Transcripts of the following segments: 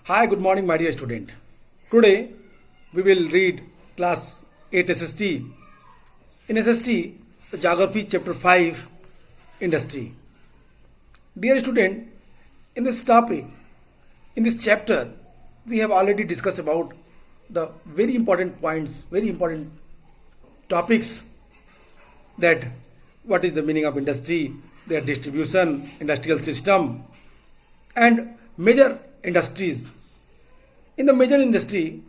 Hi, good morning, my dear student. Today we will read class 8 SST. In SST, the Geography chapter 5, Industry. Dear student, in this topic, in this chapter, we have already discussed about the very important points, very important topics, that what is the meaning of industry, their distribution, industrial system, and major industries. In the major industry,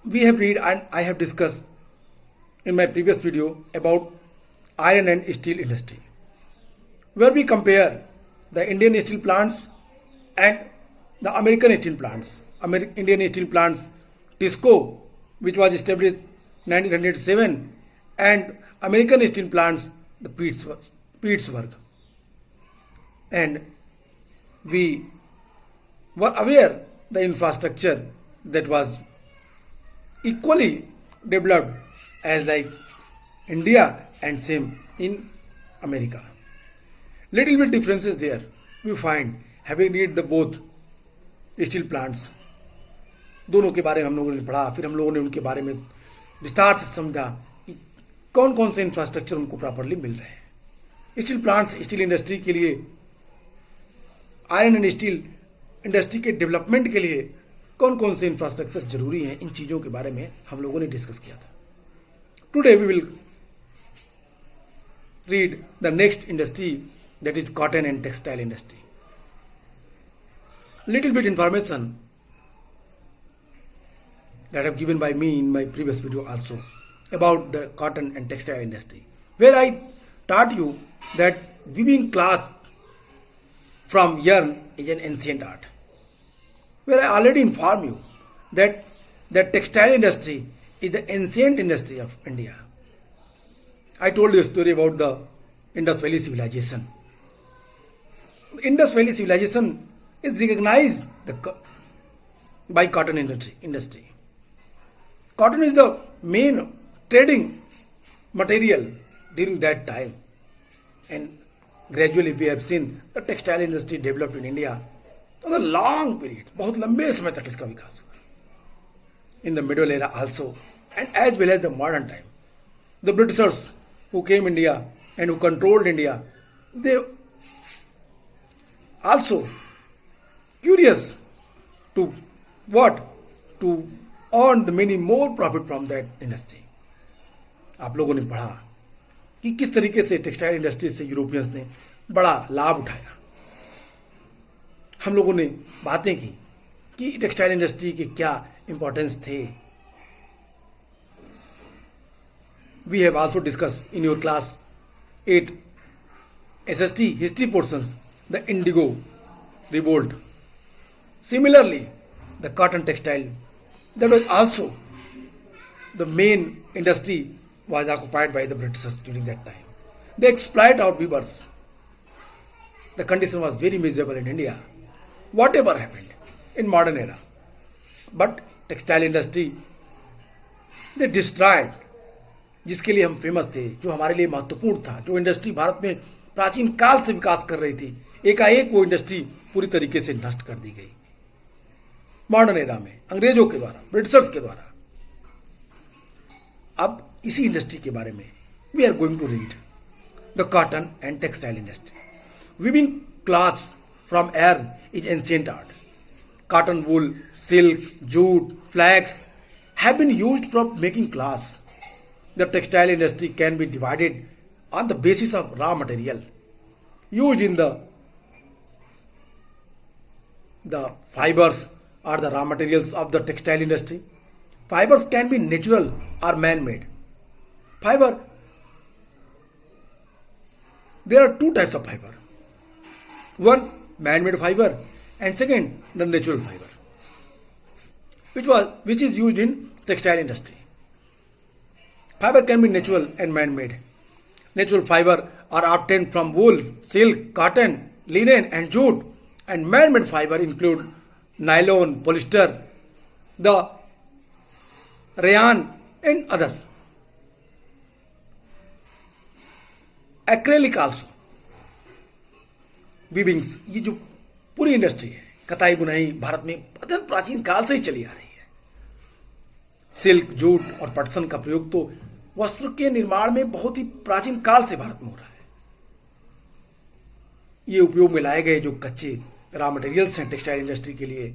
we have read and I have discussed in my previous video about iron and steel industry, where we compare the Indian steel plants and the American steel plants. Indian steel plants, TISCO, which was established 1907, and American steel plants, the Pittsburgh. And we were aware the infrastructure that was equally developed as like India and same in America. Little bit differences there we find having read the both steel plants. दोनों के बारे में हम लोगों ने पढ़ा, फिर हम लोगों ने उनके बारे में विस्तार से समझा कि कौन कौन से इंफ्रास्ट्रक्चर उनको प्रॉपरली मिल रहे हैं। स्टील प्लांट्स, स्टील इंडस्ट्री के लिए, आयरन एंड स्टील इंडस्ट्री के डेवलपमेंट के लिए कौन कौन से इंफ्रास्ट्रक्चर जरूरी हैं, इन चीजों के बारे में हम लोगों ने डिस्कस किया था। Today we will read the next industry, that is cotton and textile industry. Little bit information that have given by me in my previous video also about the cotton and textile industry, where I taught you that weaving cloth from yarn is an ancient art, where I already informed you that the textile industry is the ancient industry of India. I told you a story about the Indus Valley civilization. Indus Valley civilization is recognized by cotton industry. Cotton is the main trading material during that time, and gradually we have seen the textile industry developed in India on a long period. बहुत लंबे समय तक इसका विकास हुआ. In the middle era also, and as well as the modern time, the Britishers who came India and who controlled India, they also curious to earn the many more profit from that industry. आप लोगों ने पढ़ा कि किस तरीके से textile industry से Europeans ने बड़ा लाभ उठाया. हम लोगों ने बातें की कि टेक्सटाइल इंडस्ट्री के क्या इंपॉर्टेंस थे. We have also discuss in your class 8 SST history portions the indigo revolt. Similarly, the cotton textile, that was also the main industry, was occupied by the Britishers during that time. They exploit our weavers. The condition was very miserable in India, whatever happened in modern era. But textile industry, they destroyed, जिसके लिए हम famous थे, जो हमारे लिए महत्वपूर्ण था, जो इंडस्ट्री भारत में प्राचीन काल से विकास कर रही थी, एकाएक वो इंडस्ट्री पूरी तरीके से नष्ट कर दी गई मॉडर्न एरा में, अंग्रेजों के द्वारा, ब्रिटिशर्स के द्वारा. अब इसी इंडस्ट्री के बारे में we are going to read the cotton and textile industry. Weaving clothes from air is ancient art. Cotton, wool, silk, jute, flax have been used for making clothes. The textile industry can be divided on the basis of raw material use in the fibers are the raw materials of the textile industry. Fibers can be natural or man-made. Fiber, there are two types of fiber. One, man-made fiber, and second, the natural fiber, which is used in textile industry. Fiber can be natural and man-made. Natural fiber are obtained from wool, silk, cotton, linen, and jute. And man-made fiber include nylon, polyester, the rayon, and other. Acrylic also. वीविंग्स, ये जो पूरी industry है, कताई बुनाई भारत में अत्यंत प्राचीन काल से ही चली आ रही है। सिल्क, जूट और पटसन का प्रयोग तो वस्त्र के निर्माण में बहुत ही प्राचीन काल से भारत में हो रहा है। ये उपयोग में लाए गए जो कच्चे रॉ मटेरियल्स हैं टेक्सटाइल इंडस्ट्री के लिए,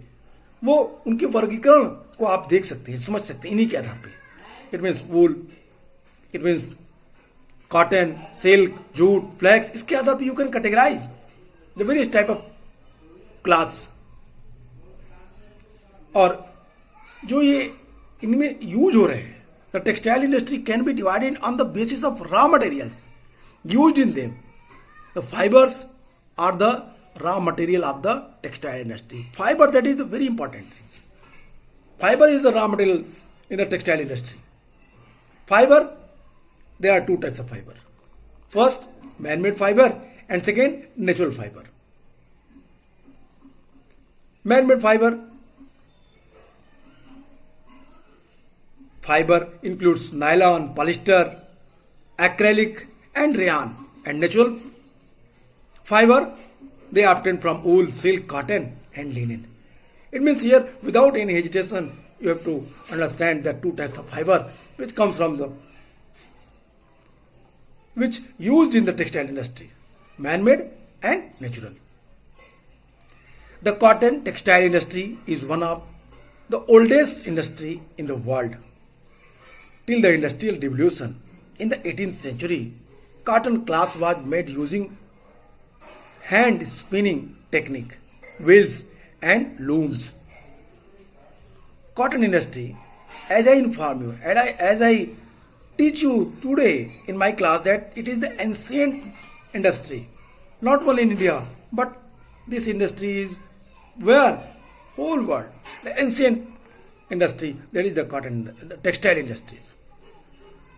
वो उनके वर्गीकरण को आप देख सकते हैं, समझ सकते हैं इन्हीं के आधार पे। It means wool, it means cotton, silk, jute, flax, इसके आधार पे you can categorise the various type of clothes. और जो ये इनमें यूज हो रहे हैं, the textile industry can be divided on the basis of raw materials used in them. The fibres are the raw material of the textile industry. Fiber, that is the very important thing. Fiber is the raw material in the textile industry. Fiber, there are two types of fiber. First, man-made fiber, and second, natural fiber. Man-made fiber includes nylon, polyester, acrylic and rayon. And natural fiber, they are obtained from wool, silk, cotton and linen. It means here, without any hesitation, you have to understand the two types of fiber which come from which used in the textile industry, man-made and natural. The cotton textile industry is one of the oldest industry in the world. Till the industrial revolution in the 18th century, cotton cloth was made using hand spinning technique, wheels and looms. Cotton industry, as I inform you, as I teach you today in my class, that it is the ancient industry, not only in India, but this industry is where whole world, the ancient industry, that is the cotton, the textile industries.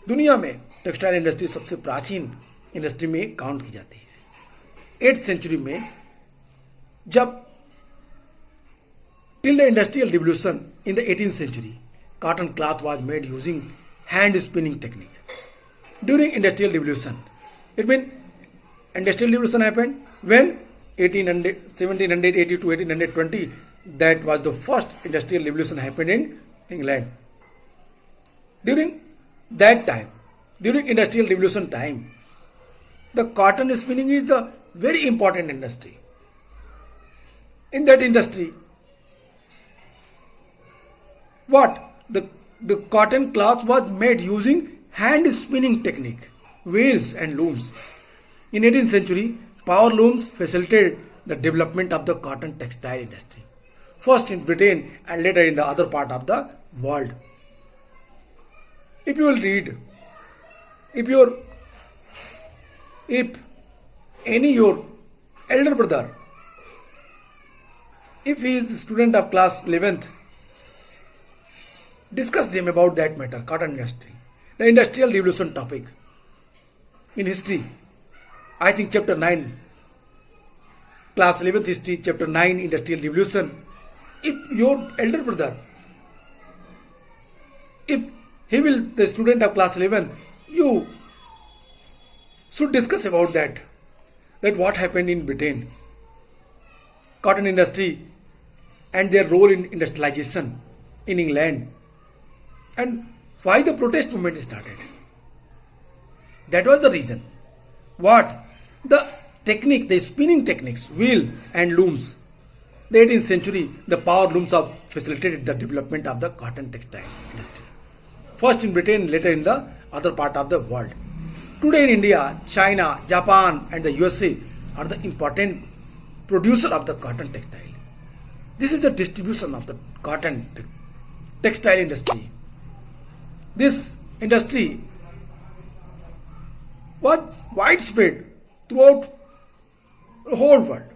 दुनिया में textile industry सबसे प्राचीन industry में count की जाती है। 8th century में जब till the industrial revolution in the 18th century, cotton cloth was made using hand spinning technique. During industrial revolution, it means industrial revolution happened when 1780 to 1820, that was the first industrial revolution happened in England. During that time, during industrial revolution time, the cotton spinning is the very important industry. In that industry, what? The cotton cloth was made using hand spinning technique, wheels and looms. In 18th century, power looms facilitated the development of the cotton textile industry. First in Britain and later in the other part of the world. If you will read, if any your elder brother, if he is a student of class 11th, discuss them about that matter, cotton industry, the industrial revolution topic in history. I think chapter 9, class 11th history, chapter 9, industrial revolution. If your elder brother, if he will, the student of class 11, you should discuss about that what happened in Britain, cotton industry and their role in industrialization in England, and why the protest movement started. That was the reason. What? The technique, the spinning techniques, wheel and looms. The 18th century, the power looms have facilitated the development of the cotton textile industry. First in Britain, later in the other part of the world. Today in India, China, Japan and the USA are the important producer of the cotton textile. This is the distribution of the cotton textile industry. This industry was widespread throughout the whole world.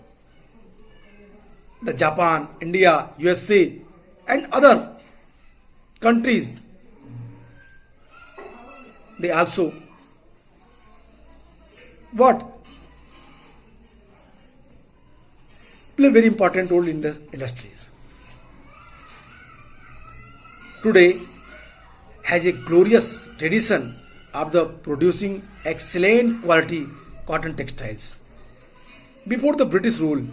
The Japan, India, USA and other countries, they also play very important role in the industries. Today has a glorious tradition of the producing excellent quality cotton textiles. Before the British rule,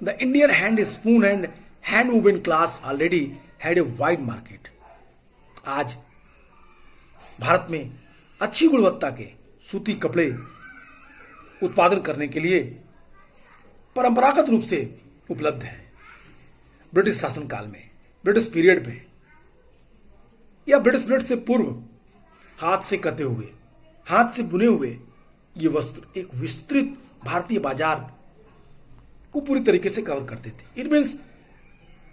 The Indian hand spoon and hand woven class already had a wide market. आज भारत में अच्छी गुणवत्ता के सूती कपड़े उत्पादन करने के लिए परंपरागत रूप से उपलब्ध है। ब्रिटिश शासनकाल में, ब्रिटिश पीरियड में या ब्रिटिश पीरियड से पूर्व हाथ से कते हुए, हाथ से बुने हुए ये वस्त्र एक विस्तृत भारतीय बाजार को पूरी तरीके से कवर करते थे। It means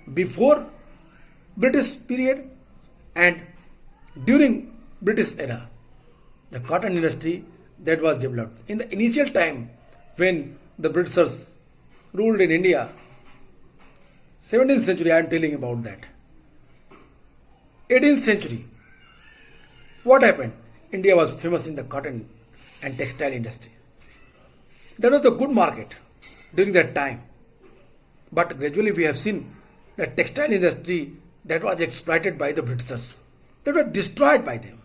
before British period and during British era the cotton industry that was developed in the initial time when the Britishers ruled in India. 17th century, I am telling about that. 18th century, what happened? India was famous in the cotton and textile industry. That was a good market during that time. But gradually we have seen the textile industry that was exploited by the Britishers, that was destroyed by them.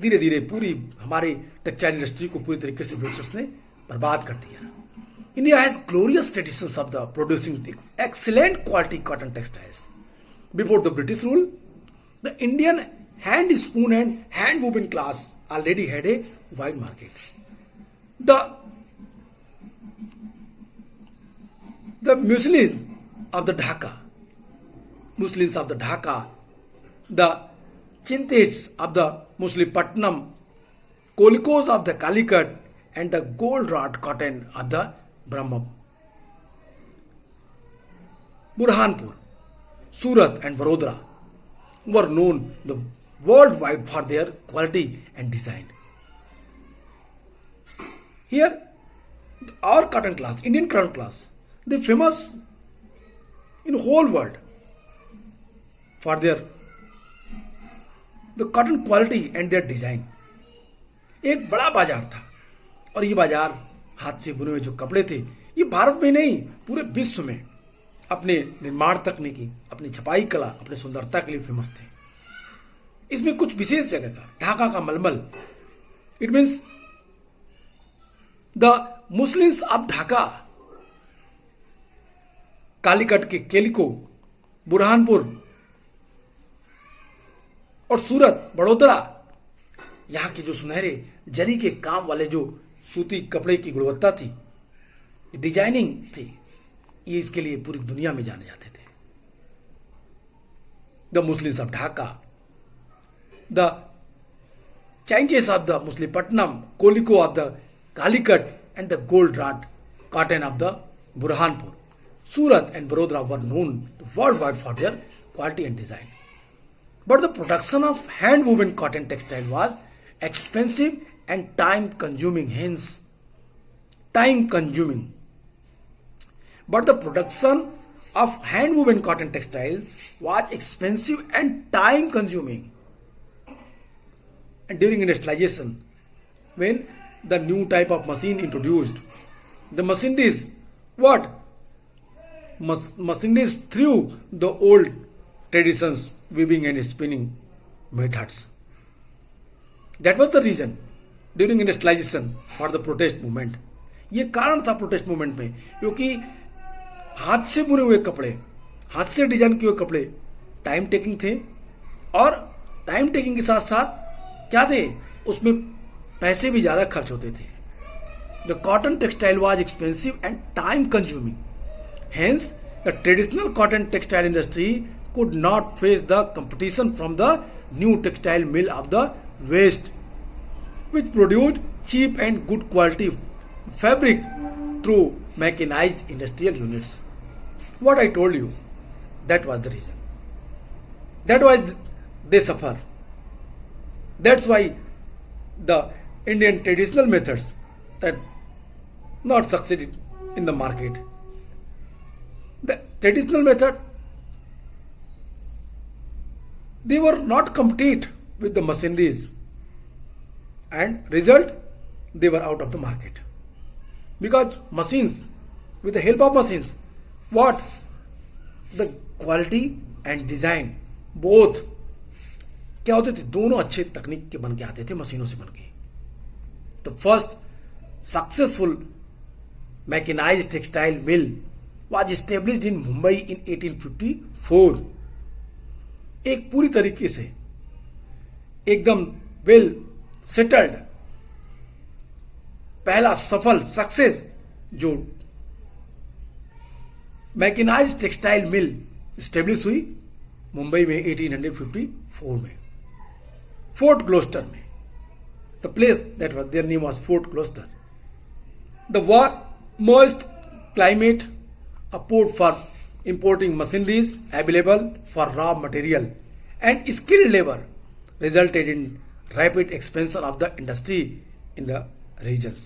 धीरे धीरे पूरी हमारी textile industry को पूरी तरीके से Britishers ने बर्बाद कर दिया। India has glorious traditions of the producing excellent quality cotton textiles. Before the British rule the Indian hand spoon and hand woven class already had a wide market. The muslins of the Dhaka, Muslims of the Dhaka, the Chintes of the Muslimpatnam, Kolikos of the Calicut, and the gold wrought cotton of the Brahma, Burhanpur, Surat, and Vadodara were known the worldwide for their quality and design. Here, our cotton class, Indian cotton class, they famous in whole world for their the cotton quality and their design. एक बड़ा बाजार था और ये बाजार हाथ से बुने हुए जो कपड़े थे ये भारत में नहीं पूरे विश्व में अपने निर्माण तकनीकी, अपनी छपाई कला, अपने सुंदरता के लिए फेमस थे। इसमें कुछ विशेष जगह का ढाका का मलमल, it means the muslins of Dhaka, Calicut के केलिको, बुरहानपुर और सूरत, बड़ोदरा, यहां के जो सुनहरे जरी के काम वाले जो सूती कपड़े की गुणवत्ता थी, डिजाइनिंग थी, ये इसके लिए पूरी दुनिया में जाने जाते थे। The muslins of Dhaka, the chintzes of the Masulipatnam, calico of the Calicut and the gold wrought cotton of the Burhanpur, Surat and Vadodara were known worldwide for their quality and design. But the production of hand-woven cotton textile was expensive and time-consuming. Hence, time-consuming. But the production of hand-woven cotton textile was expensive and time-consuming. And during industrialization, when the new type of machine introduced, the machineries, what? Machineries threw the old traditions, weaving and spinning methods. That was the reason during industrialization for the protest movement. ये कारण था protest movement में, क्योंकि हाथ से बुने हुए कपड़े, हाथ से डिजाइन किए हुए कपड़े टाइम टेकिंग थे, और टाइम टेकिंग के साथ साथ क्या थे, उसमें पैसे भी ज्यादा खर्च होते थे. The cotton textile was expensive and time consuming. Hence the traditional cotton textile industry could not face the competition from the new textile mill of the West, which produced cheap and good quality fabric through mechanized industrial units. What I told you, that was the reason. That was they suffer. That's why the Indian traditional methods that not succeeded in the market. The traditional method, they were not compete with the machineries, and result, they were out of the market. Because machines, with the help of machines, what? The quality and design, both क्या होते थे, दोनों अच्छे तकनीक के बन के आते थे, मशीनों से बन के. तो first successful mechanised textile mill was established in Mumbai in 1854. एक पूरी तरीके से एकदम वेल सेटल्ड पहला सफल सक्सेस जो मैकेनाइज्ड टेक्सटाइल मिल स्टेब्लिश हुई मुंबई में 1854 में, फोर्ट ग्लोस्टर में. The place that was their name was Fort Gloucester. The moist climate, a port for importing machineries available for raw material and skilled labor resulted in rapid expansion of the industry in the regions.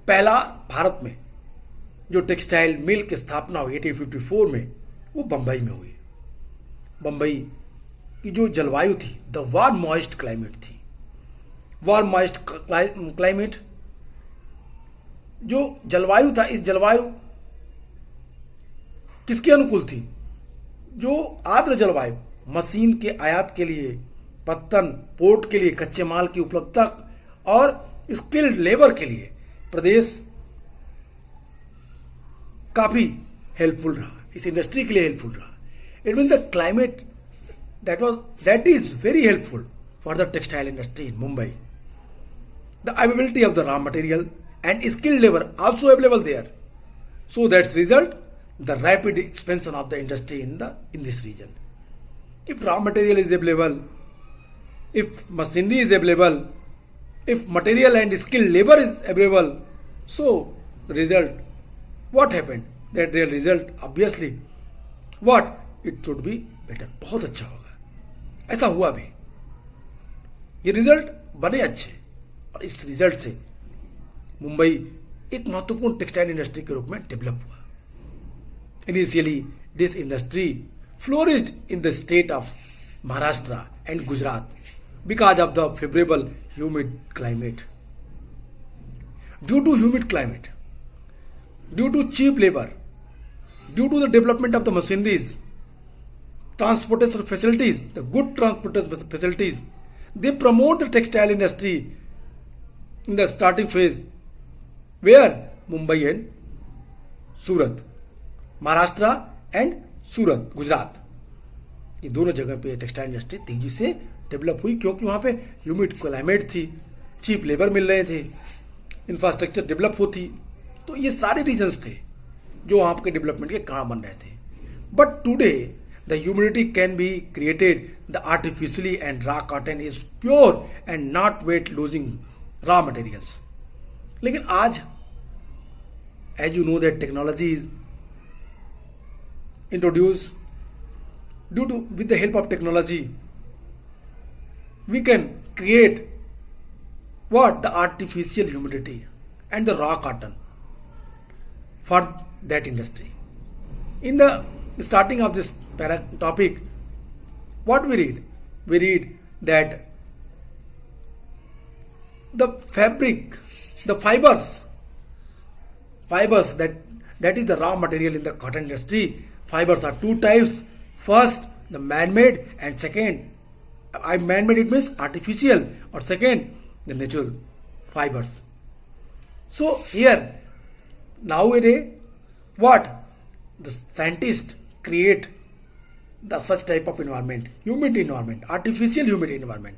पहला भारत में जो textile mill की स्थापना हुई 1854 में वो बंबई में हुई. बंबई की जो जलवायु थी द वार्म मॉइस्ट क्लाइमेट थी. वार्म मॉइस्ट क्लाइमेट जो जलवायु था, इस जलवायु किसके अनुकूल थी? जो आर्द्र जलवायु, मशीन के आयात के लिए, पत्तन, पोर्ट के लिए कच्चे माल की उपलब्धता और स्किल्ड लेबर के लिए प्रदेश काफी हेल्पफुल रहा, इस इंडस्ट्री के लिए हेल्पफुल रहा. It mean the climate that is very helpful for the textile industry in Mumbai. The availability of the raw material and skilled labor also available there, so that's result the rapid expansion of the industry in this region. If raw material is available, if machinery is available, if material and skilled labor is available, so the result, what happened? That real result obviously what it should be better, बहुत अच्छा होगा. ऐसा हुआ भी, ये result बने अच्छे और इस रिजल्ट से मुंबई एक महत्वपूर्ण टेक्सटाइल इंडस्ट्री के रूप में डेवलप हुआ. Initially this industry flourished in the state of Maharashtra and Gujarat because of the favourable humid climate. Due to humid climate, due to cheap labour, due to the development of the machineries, transportation facilities, the good transportation facilities, they promote the textile industry in the starting phase. Where? Mumbai and Surat, Maharashtra and Surat, Gujarat, ये दोनों जगह पे textile industry तेजी से develop हुई क्योंकि वहां पे ह्यूमिड क्लाइमेट थी, चीप लेबर मिल रहे थे, इंफ्रास्ट्रक्चर डेवलप होती. तो ये सारे रीजन्स थे जो वहां के डेवलपमेंट के कारण बन रहे थे. But today the humidity can be created the artificially and raw cotton is pure and not weight losing raw materials. लेकिन आज as you know that technology is introduced, due to with the help of technology we can create what the artificial humidity and the raw cotton for that industry. In the starting of this topic, what we read that the fabric, the fibers that is the raw material in the cotton industry. Fibers are two types. First, the man-made, and second, man-made it means artificial, or second, the natural fibers. So here nowadays what the scientists create the such type of environment, humid environment, artificial humid environment,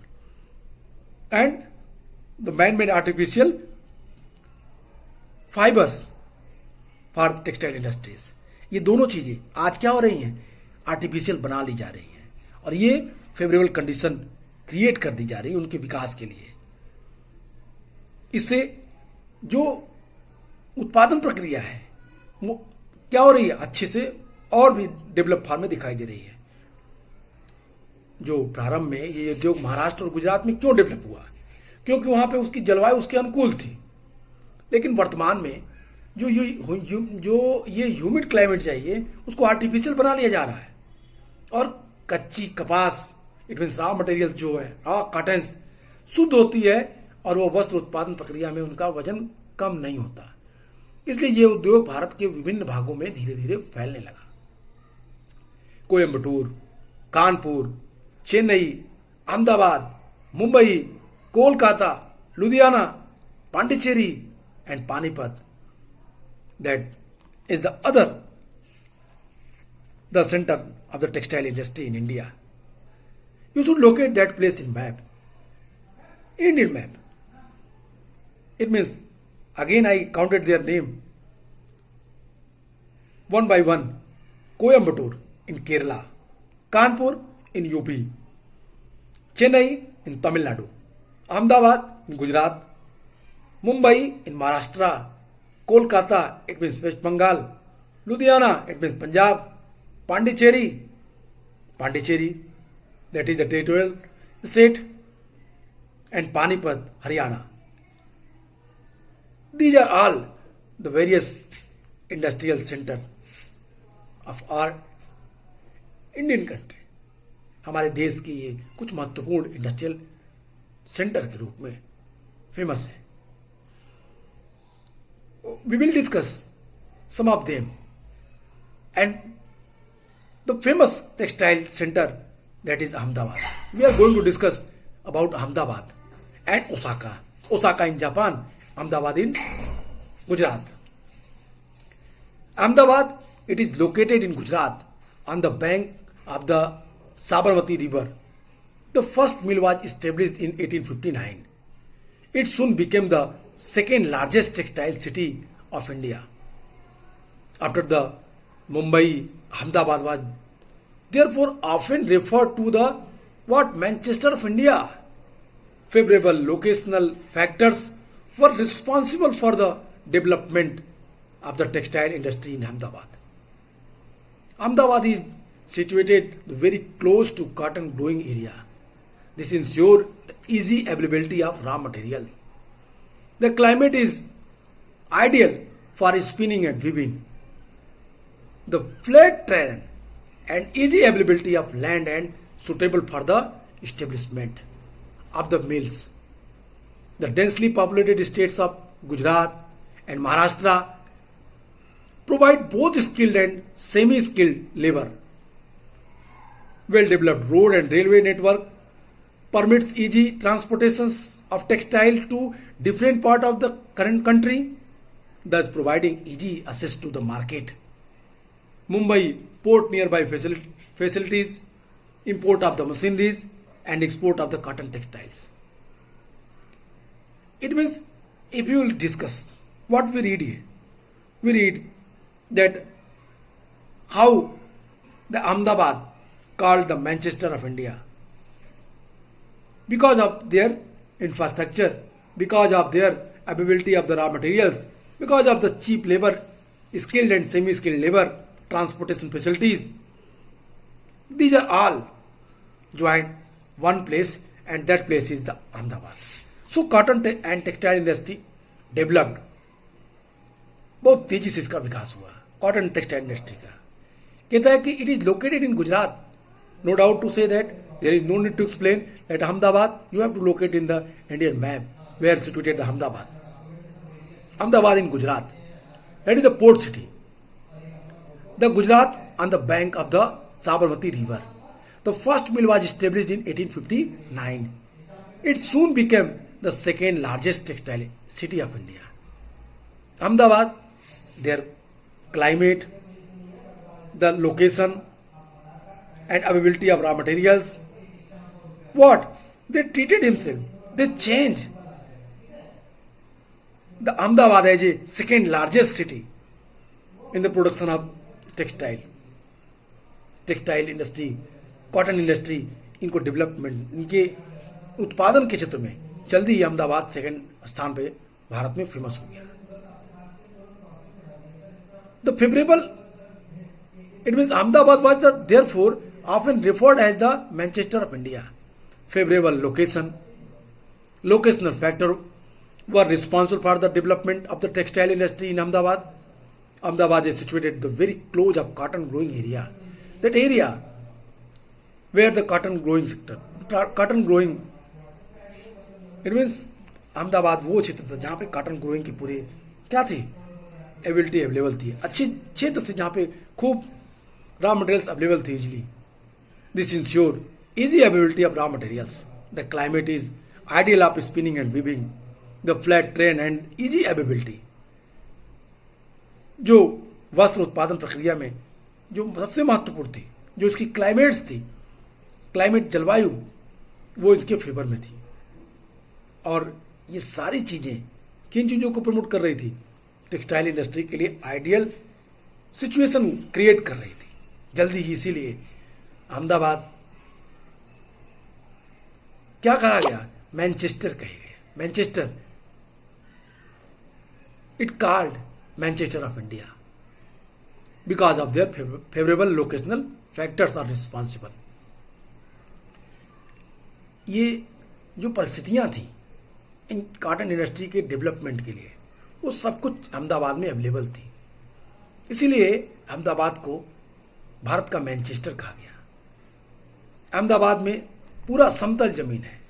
and the man-made artificial fibers for textile industries. ये दोनों चीजें आज क्या हो रही हैं, artificial बना ली जा रही हैं और ये फेवरेबल कंडीशन क्रिएट कर दी जा रही है उनके विकास के लिए. इससे जो उत्पादन प्रक्रिया है वो क्या हो रही है, अच्छे से और भी डेवलप फॉर्म में दिखाई दे रही है. जो प्रारंभ में ये उद्योग महाराष्ट्र और गुजरात में क्यों डेवलप हुआ, क्योंकि वहां पे उसकी जलवायु उसके अनुकूल थी. लेकिन वर्तमान में जो ये ह्यूमिड क्लाइमेट चाहिए उसको आर्टिफिशियल बना लिया जा रहा है और कच्ची कपास, इट मीन रॉ मटेरियल जो है, रॉ कॉटन शुद्ध होती है और वो वस्त्र उत्पादन प्रक्रिया में उनका वजन कम नहीं होता. इसलिए ये उद्योग भारत के विभिन्न भागों में धीरे धीरे फैलने लगा. Coimbatore, Kanpur, Chennai, Ahmedabad, Mumbai, Kolkata, Ludhiana, Pondicherry and Panipat, that is the center of the textile industry in India. You should locate that place in map, Indian map. It means, again I counted their name one by one. Coimbatore in Kerala, Kanpur in UP, Chennai in Tamil Nadu, Ahmedabad in Gujarat, Mumbai in Maharashtra, Kolkata, it means West Bengal, Ludhiana, it means Punjab, Pondicherry, that is the territorial state, and Panipat, Haryana. These are all the various industrial center of our Indian country. हमारे देश की ये कुछ महत्वपूर्ण industrial centre के रूप में famous है. We will discuss some of them, and the famous textile center, that is Ahmedabad. We are going to discuss about Ahmedabad and Osaka. Osaka in Japan, Ahmedabad in Gujarat. Ahmedabad, it is located in Gujarat on the bank of the Sabarmati River. The first mill was established in 1859. It soon became the second largest textile city of India. After the Mumbai, Ahmedabad was therefore often referred to the Manchester of India. Favorable locational factors were responsible for the development of the textile industry in Ahmedabad. Ahmedabad is situated very close to cotton growing area. This ensures the easy availability of raw material. The climate is ideal for spinning and weaving. The flat terrain and easy availability of land and suitable for the establishment of the mills. The densely populated states of Gujarat and Maharashtra provide both skilled and semi-skilled labor. Well-developed road and railway network permits easy transportations of textile to different part of the current country, thus providing easy access to the market. Mumbai port nearby facilities, import of the machineries and export of the cotton textiles. It means, if you will discuss what we read here, we read that how the Ahmedabad called the Manchester of India because of their infrastructure, because of their availability of the raw materials, because of the cheap labor, skilled and semi-skilled labor, transportation facilities. These are all joined one place, and that place is the Ahmedabad. So cotton and textile industry developed. बहुत तेजी से इसका विकास हुआ cotton textile industry का. कहता है कि it is located in Gujarat. No doubt to say that there is no need to explain that Ahmedabad you have to locate in the Indian map where situated the Ahmedabad. Ahmedabad in Gujarat, that is the port city. The Gujarat on the bank of the Sabarmati river. The first mill was established in 1859. It soon became the second largest textile city of India. Ahmedabad, their climate, the location and availability of raw materials, what? They treated himself. They changed the Ahmedabad as a second largest city in the production of textile industry, cotton industry. इनको development, इनके उत्पादन के क्षेत्र में जल्दी ही Ahmedabad second स्थान पे भारत में फेमस हो गया. The favourable, it means Ahmedabad was the therefore often referred as the Manchester of India. Favourable location, locational factor were responsible for the development of the textile industry in Ahmedabad. Ahmedabad is situated the very close of cotton growing area. That area where the cotton growing sector, cotton growing, it means Ahmedabad वो क्षेत्र था जहाँ पे cotton growing की पूरी क्या थी ability available थी. अच्छी क्षेत्र थे जहाँ पे खूब रॉ मटेरियल्स अवेलेबल थे easily. This ensure easy availability of raw materials. The climate is ideal of spinning and weaving. The flat train and easy availability. जो वस्त्र उत्पादन प्रक्रिया में जो सबसे महत्वपूर्ण थी, जो इसकी क्लाइमेट्स थी, क्लाइमेट जलवायु, वो इसके फेवर में थी। और ये सारी चीजें किन चीजों को प्रमोट कर रही थी? टेक्सटाइल इंडस्ट्री के लिए आइडियल सिचुएशन क्रिएट कर रही थी जल्दी ही। इसीलिए अहमदाबाद क्या कहा गया? मैनचेस्टर कहे गए। Manchester, it called Manchester of India because of their favourable locational factors are responsible. ये जो परिस्थितियां थी इन कॉटन इंडस्ट्री के डेवलपमेंट के लिए, वो सब कुछ अहमदाबाद में अवेलेबल थी। इसीलिए अहमदाबाद को भारत का मैनचेस्टर कहा गया। अहमदाबाद में पूरा समतल जमीन है।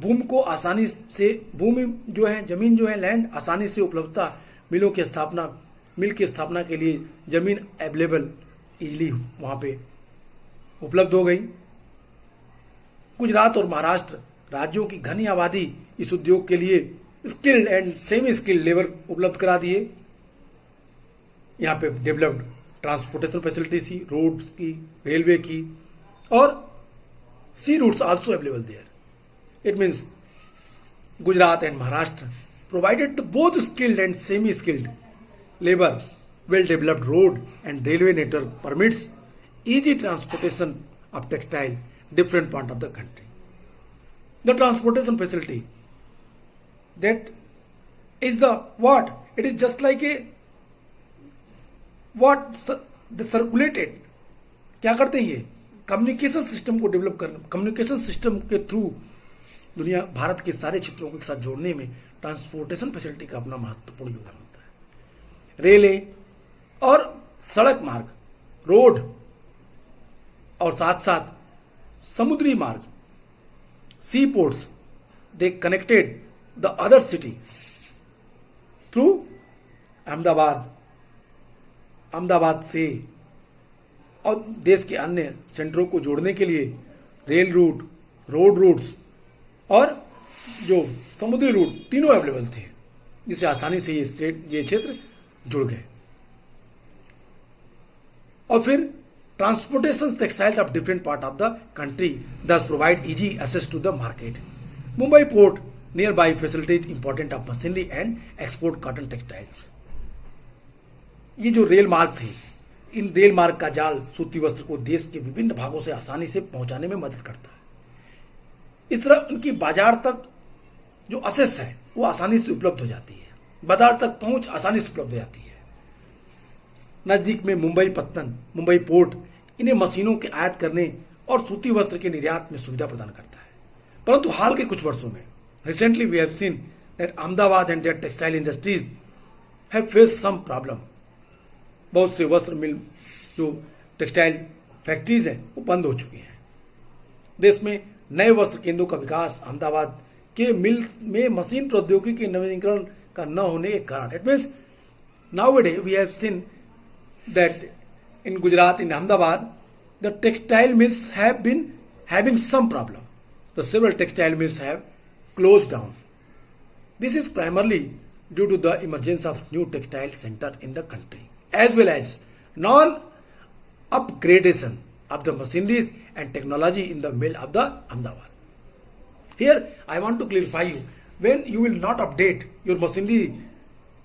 भूमि को आसानी से, भूमि जो है, जमीन जो है, लैंड आसानी से उपलब्धता, मिल की स्थापना के लिए जमीन अवेलेबल इजली वहां पे उपलब्ध हो गई। गुजरात और महाराष्ट्र राज्यों की घनी आबादी इस उद्योग के लिए skilled and semi skilled labour उपलब्ध करा दिए। यहाँ पे डेवलप्ड ट्रांसपोर्टेशन फैसिलिटी थी, रोड्स की, रेलवे की, और sea routes also available there. It means Gujarat and Maharashtra provided the both skilled and semi-skilled labor. Well-developed road and railway network permits easy transportation of textile different part of the country. The transportation facility, that is the what? It is just like a the circulated. क्या करते हैं ये? Communication system को develop करना, communication system के through दुनिया, भारत के सारे क्षेत्रों को एक साथ जोड़ने में ट्रांसपोर्टेशन फैसिलिटी का अपना महत्वपूर्ण योगदान होता है। रेलवे और सड़क मार्ग, रोड, और साथ साथ समुद्री मार्ग, sea ports, they connected the other city through Ahmedabad. Ahmedabad से और देश के अन्य सेंटरों को जोड़ने के लिए रेल रूट, रोड रूट्स और जो समुद्री रूट, तीनों अवेलेबल थे, जिससे आसानी से ये क्षेत्र जुड़ गए। और फिर transportation textiles of different part of the country thus provide easy access to the market. Mumbai port nearby facilities important of machinery and export cotton textiles. ये जो रेल मार्ग थे, इन रेल मार्ग का जाल सूती वस्त्र को देश के विभिन्न भागों से आसानी से पहुंचाने में मदद करता है। इस तरह उनकी बाजार तक जो असेस है वो आसानी से उपलब्ध हो जाती है, बाजार तक पहुंच आसानी से उपलब्ध हो जाती है। नजदीक में मुंबई पत्तन, मुंबई पोर्ट इन्हें मशीनों के आयात करने और सूती वस्त्र के निर्यात में सुविधा प्रदान करता है। परंतु हाल के कुछ वर्षों में, recently we have seen that Ahmedabad and their textile industries have face some problem. बहुत से वस्त्र मिल, जो टेक्सटाइल फैक्ट्रीज हैं, वो बंद हो चुकी हैं। देश में नए वस्त्र केंद्रों का विकास अहमदाबाद के मिल में मशीन प्रौद्योगिकी के नवीनीकरण का न होने के कारण, it means nowadays we have seen that in Gujarat, in Ahmedabad, the textile mills have been having some problem. The several textile mills have closed down. This is primarily due to the emergence of new textile center in the country, as well as non-upgradation of the machineries and technology in the mill of the Ahmedabad. Here, I want to clarify you, when you will not update your machinery,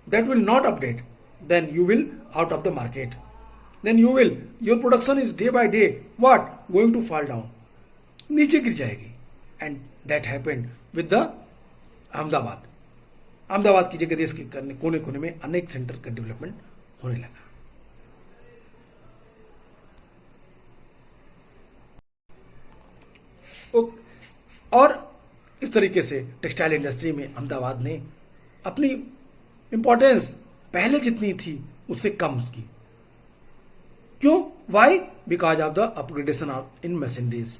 that will not update, then you will out of the market. Then you will, your production is day by day what going to fall down, नीचे गिर जाएगी। And that happened with the Ahmedabad. Ahmedabad की जगह देश के कोने कोने में अनेक सेंटर का डेवलपमेंट होने लगा। और इस तरीके से टेक्सटाइल इंडस्ट्री में अहमदाबाद ने अपनी इंपॉर्टेंस पहले जितनी थी उससे कम उसकी। क्यों? Why? Because of the upgradation of in machineries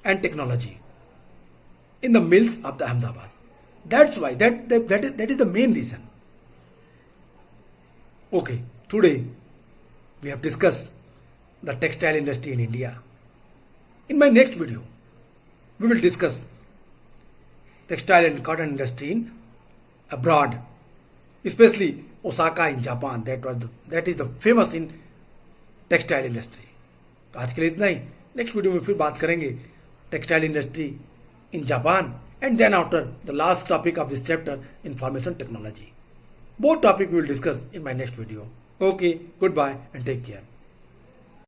and technology in the mills of the Ahmedabad. That's why, that is the main reason. Okay, today we have discuss the textile industry in India. In my next video we will discuss textile and cotton industry in abroad, especially Osaka in Japan. That is the famous in textile industry. तो आज के लिए इतना ही. Next video में फिर बात करेंगे textile industry in Japan and then after the last topic of this chapter information technology. Both topic we will discuss in my next video. Okay, good bye and take care.